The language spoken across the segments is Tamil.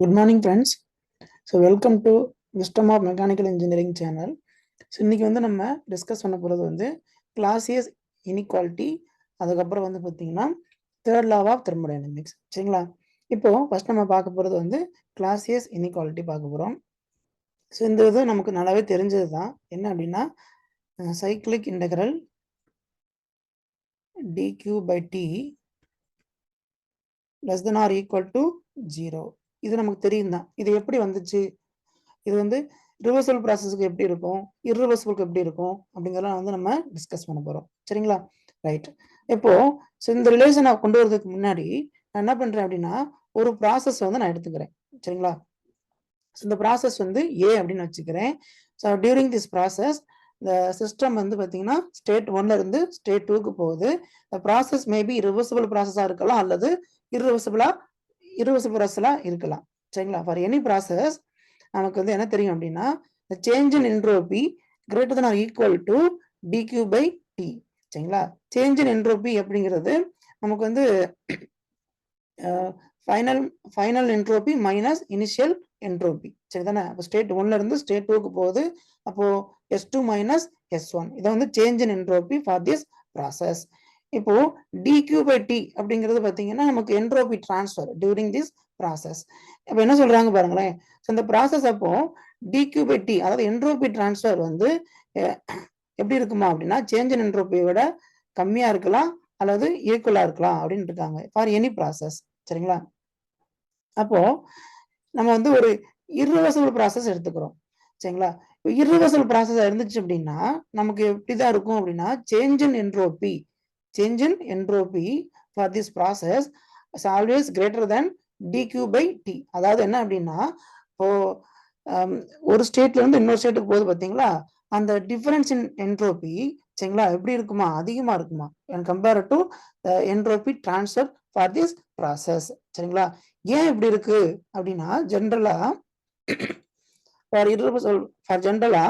Good morning, friends. So, welcome to Wisdom of Mechanical Engineering channel. So, இன்னைக்கு வந்து நம்ம டிஸ்கஸ் பண்ண போகிறது வந்து Clausius inequality. அதுக்கப்புறம் வந்து பார்த்தீங்கன்னா தேர்ட் law of thermodynamics. சரிங்களா? இப்போ ஃபர்ஸ்ட் நம்ம பார்க்க போகிறது வந்து Clausius inequality பார்க்க போகிறோம். ஸோ இந்த இது நமக்கு நல்லாவே தெரிஞ்சது தான். என்ன அப்படின்னா cyclic integral dq by t less than or equal to 0. இது நமக்கு தெரியும் தான். இது எப்படி வந்துச்சு? இது வந்து ரிவர்சபிள் ப்ராசஸ்க்கு எப்படி இருக்கும், இர்ரிவர்சபிளுக்கு எப்படி இருக்கும் அப்படிங்கிறத வந்து நம்ம டிஸ்கஸ் பண்ண போறோம். சரிங்களா? ரைட். இப்போ இந்த ரிலேஷனை கொண்டு வரதுக்கு முன்னாடி நான் என்ன பண்றேன் அப்படின்னா ஒரு ப்ராசஸ் வந்து நான் எடுத்துக்கிறேன். சரிங்களா? இந்த ப்ராசஸ் வந்து ஏ அப்படின்னு வச்சுக்கிறேன். ஸோ டியூரிங் திஸ் ப்ராசஸ் இந்த சிஸ்டம் வந்து பார்த்தீங்கன்னா ஸ்டேட் 1ல இருந்து ஸ்டேட் 2க்கு போகுது. இந்த ப்ராசஸ் மேபி ரிவர்சபிள் ப்ராசஸாக இருக்கலாம் அல்லது இர்ரிவர்சபிள் ப்ராசஸா இருக்கலாம். சரிங்களா? ஃபார் எனி ப்ராசஸ் நமக்கு வந்து என்ன தெரியும் அப்படின்னா change in entropy greater than or equal to dq by t. சரிங்களா? சேஞ்ச் இன் என்ட்ரோபி அப்படிங்கிறது நமக்கு வந்து final entropy minus initial entropy. சரிதானே? அப்போ ஸ்டேட் 1ல இருந்து ஸ்டேட் 2க்கு போகுது. அப்போ S2 மைனஸ் S1 இதை வந்து change in entropy for this process. இப்போ dq by t அப்படிங்கிறது பார்த்தீங்கன்னா நமக்கு entropy transfer during this process. இப்போ என்ன சொல்றாங்க பாருங்களேன். இந்த ப்ராசஸ் அப்போ dq by t அதாவது என்ட்ரோபி டிரான்ஸ்ஃபர் வந்து எப்படி இருக்குமா அப்படின்னா சேஞ்ச் இன் என்ட்ரோபியை விட கம்மியா இருக்கலாம் அல்லது ஈக்குவலா இருக்கலாம் அப்படின்னு இருக்காங்க ஃபார் எனி ப்ராசஸ். சரிங்களா? அப்போ நம்ம வந்து ஒரு இர்ரிவர்சபிள் ப்ராசஸ் எடுத்துக்கிறோம். சரிங்களா? இர்ரிவர்சபிள் ப்ராசஸ் இருந்துச்சு அப்படின்னா நமக்கு எப்படிதான் இருக்கும் அப்படின்னா change in entropy for this process is always greater than dq by t. அதாவது என்ன அப்படின்னா இப்போ ஒரு ஸ்டேட்ல இருந்து இன்னொரு ஸ்டேட்டுக்கு போகுது பார்த்தீங்களா, அந்த டிஃபரன்ஸ் இன் என்ட்ரோபி சரிங்களா எப்படி இருக்குமா, அதிகமா இருக்குமா compare to entropy transfer for this process. சரிங்களா? ஏன் இப்படி இருக்கு அப்படின்னா ஜென்ரலா ஃபார் ஜென்ரலா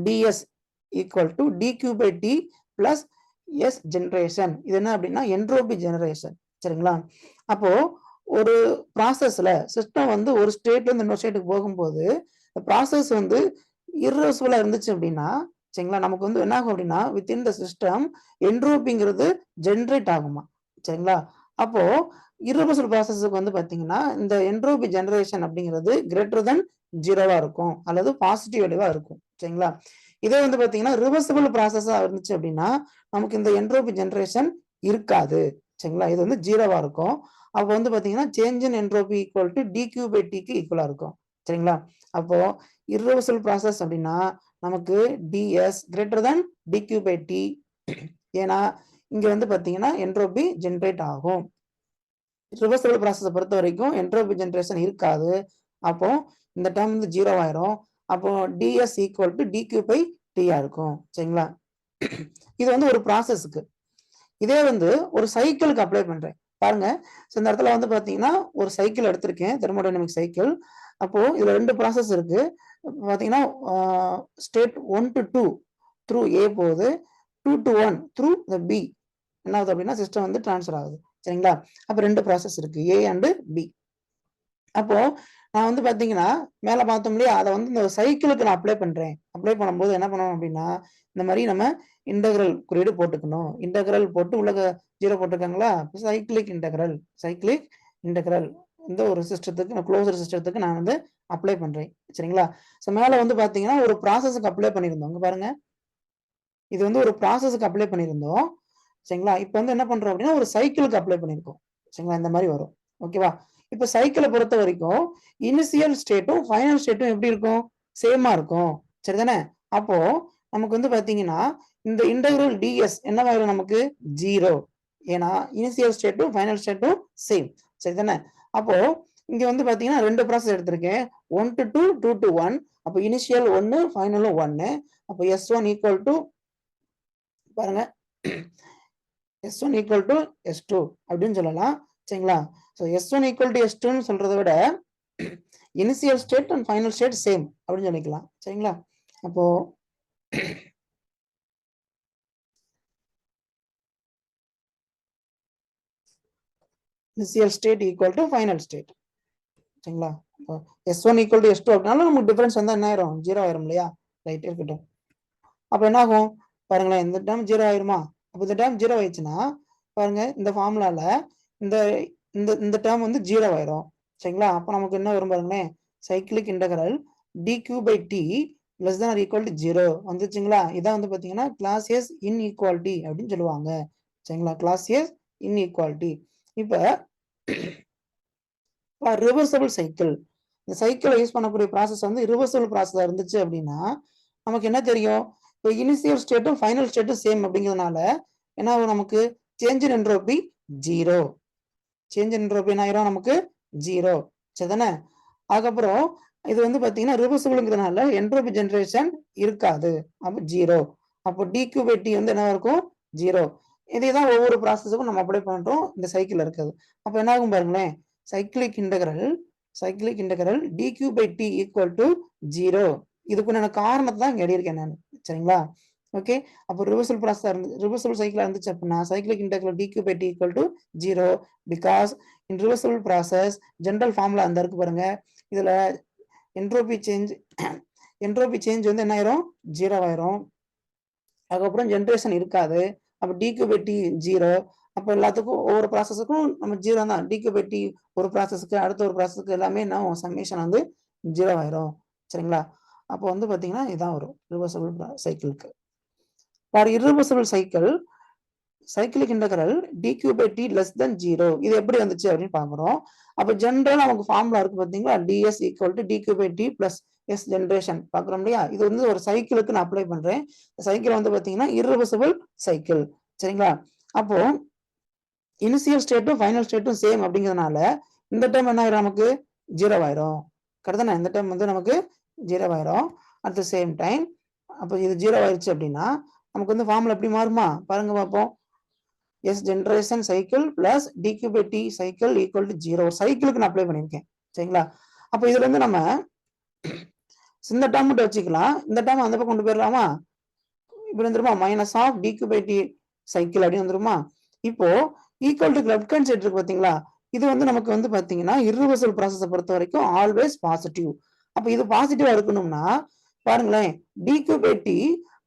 ds equal to dq by t plus s generation. இது என்ன அப்படின்னா என்ட்ரோபி ஜெனரேஷன். சரிங்களா? அப்போ ஒரு ப்ராசஸ்ல சிஸ்டம் வந்து ஒரு ஸ்டேட்ல இருந்து இன்னொரு ஸ்டேட்டுக்கு போகும்போது ப்ராசஸ் வந்து இர்ரிவர்சிபிளா இருந்துச்சு அப்படின்னா சரிங்களா நமக்கு வந்து என்ன ஆகும் அப்படின்னா வித்தின் த சிஸ்டம் என்ட்ரோபிங்கிறது ஜென்ரேட் ஆகுமா. சரிங்களா? அப்போ இர்ரிவர்சிபிள் ப்ராசஸ்க்கு வந்து பாத்தீங்கன்னா இந்த என்ட்ரோபி ஜெனரேஷன் அப்படிங்கிறது கிரேட்டர் தென் 0வா இருக்கும் அல்லது பாசிட்டிவ் வேல்யூவா இருக்கும். சரிங்களா? இதே வந்து பாத்தீங்கன்னா ரிவர்சிபிள் ப்ராசஸா இருந்துச்சு அப்படின்னா நமக்கு இந்த என்ட்ரோபி ஜெனரேஷன் இருக்காது. சரிங்களா? இது வந்து 0வா இருக்கும். அப்போ வந்து பாத்தீங்கன்னா change in entropy equal to dq by t-க்கு ஈக்குவலா இருக்கும். சரிங்களா? அப்போ இர்ரிவர்சிபிள் ப்ராசஸ் அப்படின்னா நமக்கு ds greater than dq by t. ஏன்னா இங்க வந்து பாத்தீங்கன்னா என்ட்ரோபி ஜெனரேட் ஆகும். ரிவர்சிபிள் ப்ராசஸை பொறுத்த வரைக்கும் என்ட்ரோபி ஜெனரேஷன் இருக்காது. அப்போ இந்த டேர்ம் வந்து 0 ஆயிரும். அப்போ ds equal to dq by t இருக்கும். சரிங்களா? இது வந்து ஒரு ப்ராசஸ்க்கு. இதே வந்து ஒரு சைக்கிளுக்கு அப்ளை பண்றேன் பாருங்க. இந்த இடத்துல வந்து பாத்தீங்கன்னா ஒரு சைக்கிள் எடுத்திருக்கேன், தெர்மோடைனமிக் சைக்கிள். அப்போ இதுல ரெண்டு ப்ராசஸ் இருக்கு. பாத்தீங்கன்னா ஸ்டேட் 1 to 2 த்ரூ A போகுது, 2 to 1 த்ரூ B என்ன ஆகுது அப்படின்னா சிஸ்டம் வந்து டிரான்ஸ்ஃபர் ஆகுது. சரிங்களா? அப்ப ரெண்டு ப்ராசஸ் இருக்கு, A அண்ட் B. அப்போ நான் வந்து பாத்தீங்கன்னா மேல பார்த்தோம் இல்லையா, அதை வந்து இந்த சைக்கிளுக்கு நான் அப்ளை பண்றேன். அப்ளை பண்ணும்போது என்ன பண்ணணும் அப்படின்னா இந்த மாதிரி நம்ம இன்டெக்ரல் குறியீடு போட்டுக்கணும். இன்டெக்ரல் போட்டு உள்ள 0 போட்டிருக்காங்களா, சைக்கிளிக் இன்டெக்ரல் இந்த ஒரு சிஸ்டத்துக்கு க்ளோஸ்டு சிஸ்டத்துக்கு நான் வந்து அப்ளை பண்றேன். சரிங்களா? ஸோ மேல வந்து பாத்தீங்கன்னா ஒரு ப்ராசஸ்க்கு அப்ளை பண்ணியிருந்தோம். இங்க பாருங்க, இது வந்து ஒரு ப்ராசஸ்க்கு அப்ளை பண்ணியிருந்தோம். சரிங்களா? இப்போ வந்து என்ன பண்றோம் அப்படின்னா ஒரு சைக்கிளுக்கு அப்ளை பண்ணியிருக்கோம். சரிங்களா? இந்த மாதிரி வரும். ஓகேவா? இப்ப சைக்கிளை பொறுத்த வரைக்கும் இனிஷியல் ஸ்டேட்டும் ஃபைனல் ஸ்டேட்டும் எப்படி இருக்கும், சேமா இருக்கும். சரிதானே? அப்போ நமக்கு வந்து பாத்தீங்கன்னா இந்த இன்டெக்ரல் ds என்னவாயிரும் நமக்கு 0. ஏன்னா இனிஷியல் ஸ்டேட்டும் ஃபைனல் ஸ்டேட்டும் சேம். சரிதானே? அப்போ இங்க வந்து பாத்தீங்கன்னா ரெண்டு ப்ராசஸ் எடுத்திருக்கேன், 1 to 2, 2 to 1. அப்போ இனிஷியல் 1 ஃபைனலும் 1. அப்போ s1 ஈக்குவல் டு பாருங்க S1 equal to S2 அப்படின்னு சொல்லலாம். சரிங்களா? So S1 equal to S2 சொல்றதை விட initial state and final state same அப்படின்னு சொல்லிக்கலாம். சரிங்களா? அப்போ initial state equal to final state. சரிங்களா? S1 ஈக்குவல் டு S2 அப்படினாலும் நமக்கு டிஃபரன்ஸ் வந்தா என்ன ஆயிரும்? 0 ஆயிரும் இல்லையா? ரைட், இருக்கட்டும். அப்ப என்ன ஆகும் பாருங்களேன், இந்த டேர்ம் 0 ஆயிருமா? அப்ப இந்த டேர்ம் 0 ஆயிடுச்சுன்னா பாருங்க, இந்த ஃபார்முலால இந்த இந்த இந்த டேர்ம் வந்து 0 ஆயிரும். சரிங்களா? அப்ப நமக்கு என்ன வரும் பாருங்களேன், cyclic integral dq/t less than or equal to 0 வந்துச்சுங்களா? இதான் வந்து பாத்தீங்கன்னா கிளாசியஸ் இன்இக்வாலிட்டி அப்படின்னு சொல்லுவாங்க. சரிங்களா? Clausius inequality. இப்ப ரிவர்சபிள் சைக்கிள், இந்த சைக்கிளை யூஸ் பண்ணக்கூடிய ப்ராசஸ் வந்து ரிவர்சபிள் ப்ராசஸா இருந்துச்சு அப்படின்னா நமக்கு என்ன தெரியும்? இப்போ இனிஷியல் ஸ்டேட்டும் ஃபைனல் ஸ்டேட்டும் சேம் அப்படிங்கிறதுனால என்ன ஆகும்? நமக்கு change in entropy 0. Change in entropy என்ன ஆயிரும்? நமக்கு 0. சரிதானே? அதுக்கப்புறம் இது வந்து பாத்தீங்கன்னா ரிவர்சிபிள்ங்கிறதுனால என்ட்ரோபி ஜெனரேஷன் இருக்காது. அப்போ 0. அப்போ dq/t வந்து என்ன இருக்கும்? 0. இதே தான் ஒவ்வொரு ப்ராசஸுக்கும் நம்ம அப்ளை பண்றோம் இந்த சைக்கிள் இருக்குது. அப்போ என்ன ஆகும் பாருங்களேன், cyclic integral dq/t equal to 0. இதுக்குண்டான காரணத்தை தான் இங்க எழுதியிருக்கேன் நான். சரிங்களா? ஓகே. அப்போ ரிவர்சிபிள் சைக்கிளா இருந்துச்சு அப்படின்னா cyclic integral dq/t equal to 0 because in reversible process general formula அந்த இருக்கு பாருங்க, இதுல என்ட்ரோபி சேஞ்ச் வந்து என்ன ஆயிரும்? 0 ஆயிரும். அதுக்கப்புறம் ஜென்ரேஷன் இருக்காது. அப்ப dq/t 0. அப்ப எல்லாத்துக்கும் ஒவ்வொரு ப்ராசஸுக்கும் நம்ம 0 தான். dq/t ஒரு ப்ராசஸ்க்கு அடுத்த ஒரு ப்ராசஸ்க்கு எல்லாமே என்ன சம்மேஷன் வந்து 0 ஆயிரும். சரிங்களா? அப்போ வந்து பாத்தீங்கன்னா இதான் வரும் ரிவர்சிபிள் சைக்கிளுக்கு. For irreversible cycle cyclic integral dq/t less than 0. இது எப்படி வந்துச்சு அப்படின்னு பாக்குறோம். அப்ப ஜெனரல் நமக்கு ஃபார்முலா இருக்கு பாத்தீங்களா, ds equal to dq/t plus s generation பாக்குறோம் இல்லையா? இது வந்து ஒரு சைக்கிளுக்கு நான் அப்ளை பண்றேன். சைக்கிள் வந்து பாத்தீங்கன்னா irreversible சைக்கிள். சரிங்களா? அப்போ இனிஷியல் ஸ்டேட்டும் ஃபைனல் ஸ்டேட்டும் சேம் அப்படிங்கிறதுனால இந்த டேர்ம் என்ன ஆயிரும்? நமக்கு 0 ஆயிரும். கரெக்டானே? இந்த டேர்ம் வந்து நமக்கு 0 ஆயிரும். அட் த சேம் டைம் அப்போ இது 0 ஆயிடுச்சு அப்படின்னா நமக்கு வந்து ஃபார்முலா எப்படி மாறுமா? பாருங்க பார்ப்போம். S generation cycle plus dq/t cycle equal to 0. சைக்கிளுக்கு நான் அப்ளை பண்ணியிருக்கேன். சரிங்களா? அப்போ இதுல இருந்து நம்ம இந்த டேர்ம் மட்டும் வச்சுக்கலாம். இந்த டேர்ம் அந்த பக்கம் கொண்டு போயிடலாமா? இப்படி வந்துருமா? மைனஸ் ஆஃப் dq/t சைக்கிள் அப்படின்னு வந்துருமா? இப்போ equal to left hand side இருக்கு பாத்தீங்களா? இது வந்து நமக்கு வந்து பாத்தீங்கன்னா irreversible ப்ராசஸை பொறுத்த வரைக்கும் ஆல்வேஸ் பாசிட்டிவ். அப்ப இது பாசிட்டிவா இருக்கணும்னா பாருங்களேன், dq/t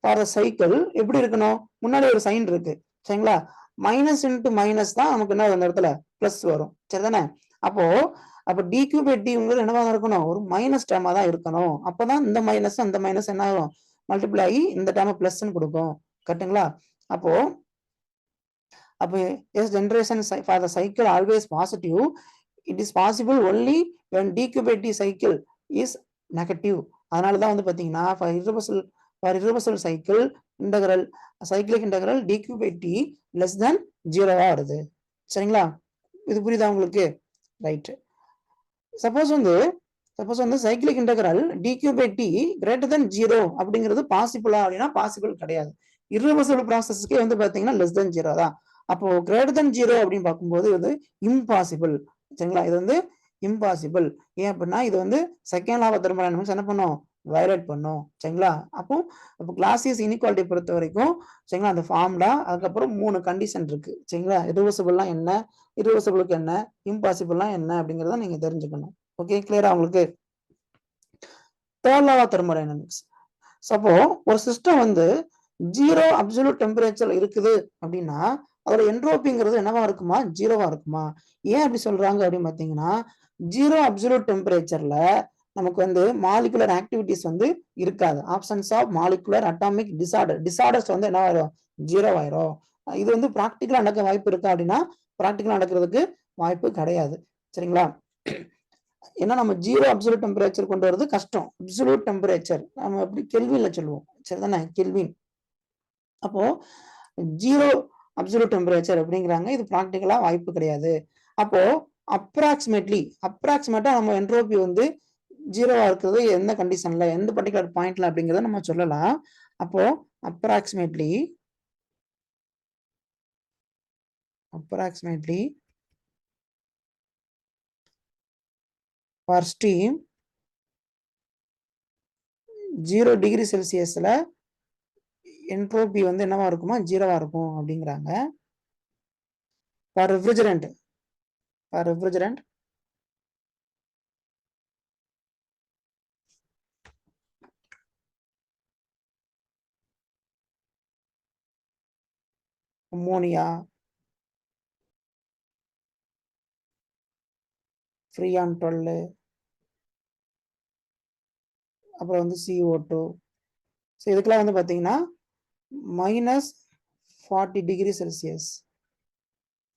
ஃபார் சைக்கிள் எப்படி இருக்கணும்? முன்னாடி ஒரு சைன் இருக்கு. சரிங்களா? மைனஸ் இன்ட்டு மைனஸ் தான் நமக்கு என்ன அந்த இடத்துல பிளஸ் வரும். சரிதானே? அப்போ dq/t என்னவா இருக்கணும்? ஒரு மைனஸ் டேர்மா தான் இருக்கணும். அப்பதான் இந்த மைனஸ் அந்த மைனஸ் என்ன ஆகும்? மல்டிப்ளை ஆகி இந்த டேர்ம் பிளஸ்ன்னு கொடுக்கும். கரெக்ட்டுங்களா? அப்போ yes, generation for the cycle always positive. It is possible only when dq/t cycle is negative. அதனால தான் வந்து பாத்தீங்கன்னா for irreversible cycle integral cyclic integral dq/t less than 0 வருது. சரிங்களா? இது புரியுதா உங்களுக்கு? ரைட். சப்போஸ் வந்து cyclic integral dq/t greater than 0 அப்படிங்கிறது பாசிபிளா அப்படின்னா பாசிபிள் கிடையாது. irreversible ப்ராசஸ்க்கே வந்து பாத்தீங்கன்னா less than 0 தான். அப்போ greater than 0 அப்படின்னு பார்க்கும்போது இது இம்பாசிபிள். சரிங்களா? இது வந்து இம்பாசிபிள். ஏன் அப்படின்னா இது வந்து செகண்ட் லா ஆஃப் தெர்மோடைனமிக்ஸ் என்ன பண்ணும்? வயலேட் பண்ணும். சரிங்களா? அப்போ கிளாசியஸ் இன்இக்வாலிட்டி பொறுத்த வரைக்கும் சரிங்களா, அந்த ஃபார்முலா அதுக்கப்புறம் 3 கண்டிஷன் இருக்கு. சரிங்களா? ரிவர்சிபிள்னா என்ன, irreversibleக்கு என்ன, இம்பாசிபிள்னா என்ன அப்படிங்கறத நீங்க தெரிஞ்சுக்கணும். ஓகே, கிளியரா உங்களுக்கு? Third law of thermodynamics. அப்போ ஒரு சிஸ்டம் வந்து 0 அப்சல்யூட் டெம்பரேச்சர் இருக்குது அப்படின்னா அதோட என்ட்ரோபிங்கிறது என்னவா இருக்குமா? 0வா இருக்குமா? ஏன் அப்படி சொல்றாங்க அப்படின்னு பாத்தீங்கன்னா 0 அப்சல்யூட் டெம்பரேச்சர்ல நமக்கு வந்து மாலிகுலர் ஆக்டிவிட்டிஸ் வந்து இருக்காது. Options of molecular atomic disorders வந்து என்ன ஆயிரும்? 0 ஆயிரும். இது வந்து பிராக்டிகலா நடக்க வாய்ப்பு இருக்கா அப்படின்னா பிராக்டிகலா நடக்கிறதுக்கு வாய்ப்பு கிடையாது. சரிங்களா? ஏன்னா நம்ம 0 அப்சல்யூட் டெம்பரேச்சர் கொண்டு வரது கஷ்டம். அப்சல்யூட் டெம்பரேச்சர் நம்ம அப்படி கெல்வின்ல சொல்லுவோம். சரிதானே? கெல்வின். அப்போ 0 அப்சல்யூட் டெம்பரேச்சர் அப்படிங்கிறாங்க. இது பிராக்டிகலா வாய்ப்பு கிடையாது. அப்போ அப்ராக்சிமேட்டா நம்ம என்ட்ரோபி வந்து 0வா இருக்கிறது எந்த கண்டிஷன்ல, எந்த பர்டிகுலர் பாயிண்ட்ல அப்படிங்கறத நம்ம சொல்லலாம். அப்போ அப்ராக்சிமேட்லி ஃபார் ஸ்டீம் 0 டிகிரி செல்சியஸ்ல என்ட்ரோபி வந்து என்னவா இருக்குமா? 0வா இருக்கும் அப்படிங்கிறாங்க. ஃபார் ரெஃப்ரிஜரண்ட் அம்மோனியா, ஃப்ரீயான் 12, அப்புறம் வந்து CO2. ஸோ இதுக்கெல்லாம் வந்து பார்த்தீங்கன்னா -40 degree Celsius,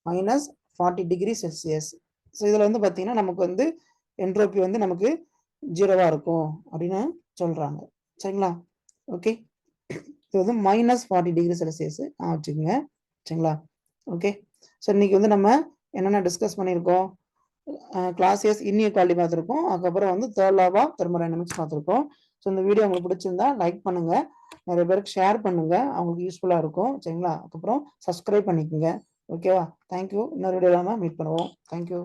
-40 degree Celsius. So இதில் வந்து பார்த்தீங்கன்னா நமக்கு வந்து என்ட்ரோபி வந்து நமக்கு 0வா இருக்கும் அப்படின்னு சொல்றாங்க. சரிங்களா? ஓகே, இது வந்து -40 டிகிரி செல்சியஸ் வச்சுக்கோங்க. சரிங்களா? ஓகே, ஸோ இன்னைக்கு வந்து நம்ம என்னென்ன டிஸ்கஸ் பண்ணியிருக்கோம்? Clausius inequality பார்த்துருக்கோம். அதுக்கப்புறம் வந்து தேர்ட் லா ஆஃப் தெர்மோடைனமிக்ஸ் பார்த்துருக்கோம். ஸோ இந்த வீடியோ உங்களுக்கு பிடிச்சிருந்தா லைக் பண்ணுங்க, நிறைய பேருக்கு ஷேர் பண்ணுங்க, அவங்களுக்கு யூஸ்ஃபுல்லா இருக்கும். சரிங்களா? அதுக்கப்புறம் சப்ஸ்கிரைப் பண்ணிக்கோங்க. ஓகேவா? தேங்க்யூ. இன்னொரு வீடியோவில் மீட் பண்ணுவோம். தேங்க்யூ.